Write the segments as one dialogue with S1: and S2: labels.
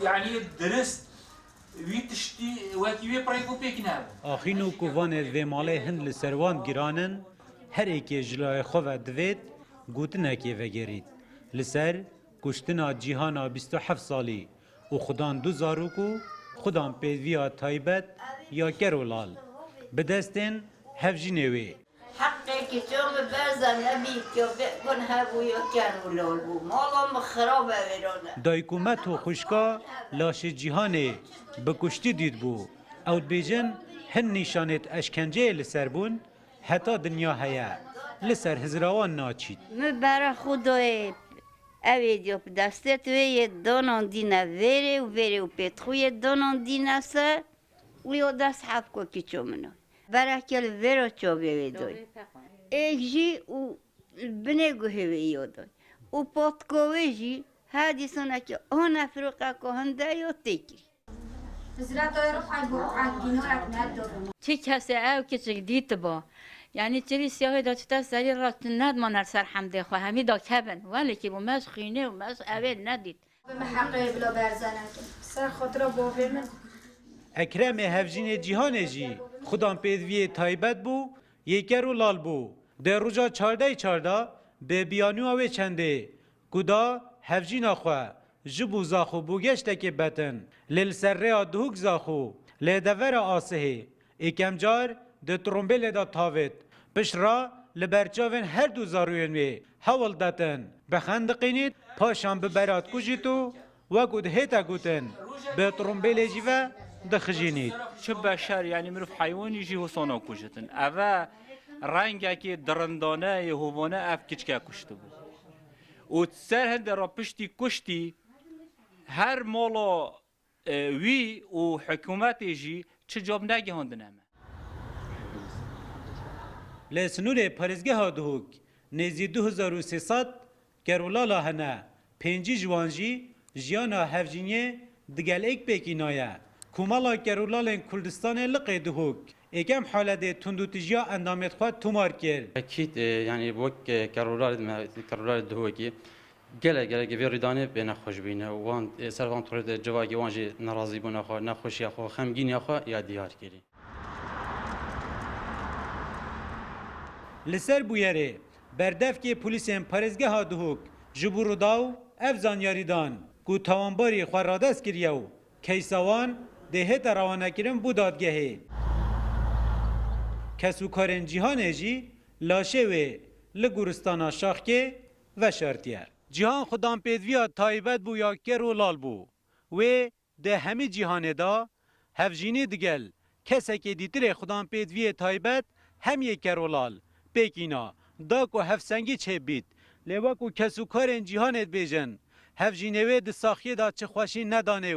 S1: يعني درست ويتشتي وكيف برايكو بيكناب
S2: آخینو کووان ویماله هند لسروان گیرانن هر ایکی جلای خواه دوید گوتنه که وگرید لسر کشتنا جیهانا 27 سالی و خودان دو زاروکو خودان پیدویا تایبت یا کرولال بدستن هفجینوی
S3: حقی که چون برزن نبید که بکن هبو یا کرولال بو مالام خرابه ویرانه
S2: دایکومت و خوشکا لاش جیهانه بکشتی دید بو او بیجن هن نشانت اشکنجه لسر بون حتی دنیا هیا لسر هزراوان ناچید
S3: برای خدای اوی دیو دستت وی دانان دینه وره و پتخوی دانان دینه سر و یا دست حب که که چو منو برای کل وره چو بیوی دوی ایجی و بنه گوه وی یادای و پاتکاوی جی هادی سانه که آن افرقه که هنده یا تکری
S4: چه کسی او که چه دیت با یعنی چری سیاهی دا چتا سری را ند مانر سر حمده خواه همی دا کبن ولی که با مش خینه و مش اول ندید
S5: به حقه بلا برزنه سر خاطر باقی من
S2: اکرم هفجین جیهان جی خودان پیدوی تایبت بو یکر و لال بو در روژا 14 به بیانو آوه چنده کدا هفجین خواه جبو زاخو بوگشت که بتن لیل سر ریا دهوک زاخو لیدور آسه ایکم جار ده ترومبیل دا تاوید پش را لبرچاوین هر دو زاروین وی حول داتن بخندقینید پاشان ببرات کجیتو و گود هیتا گوتن به ترومبیل جیوه دخجینید
S6: چه بشر یعنی مروف حیوانی جی حسانا کشتن اوه رنگه که درندانه یهوانه اف کچکه کشته بود و سر هنده را پشتی کشتی هر مالا وی و حکومت جی چه جاب نگه هندن همه
S2: لسنور پارزگه ها دهوک نزی 2300 کرولالا هنه 5 جوانجی جیانا هفجینیه دگل ایک پیکینایه کومالا کرولالن کردستان لقی دهوک ایکم حالت تندوتیجیا اندامت خواه تومار کرد
S7: اكيد يعني بوك كرولار دهوكي گله گوی ریدانه به نخوش بینه وان سرفان طورد جواگی وانجی ناراضی بونه خو نخوشی خو خمگینی خو یا دیار کردی
S2: لسر بویره بردف که پولیسین پارزگه ها دهوک جبورو داو افزان یاریدان کو توانباری خوارادست کریو کیساوان دهت روانه کرن بودادگهه کسو کارن جیهان جی لاشه و لگورستانا شاخکه و شارتیر جیهان خودان پیدویا تایبت بو یا کرو لال بو و ده همه جیهان دا هفجینی دگل کسی که دیتر خودان پیدوی تایبت هم یک کرو لال پیکینا دا کو هفسنگی چه بید لیوا کو کسو کارن جیهانت بیجن هفجینوه ده ساخیه دا چه خوشی ندانه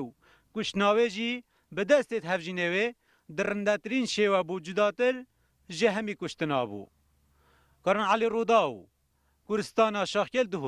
S2: کشناوه جی به دستت هفجینوه درندترین شیوه بو جداتر جه همی کشتنا بو کارن علی روداو کورستانا شاخیل دهو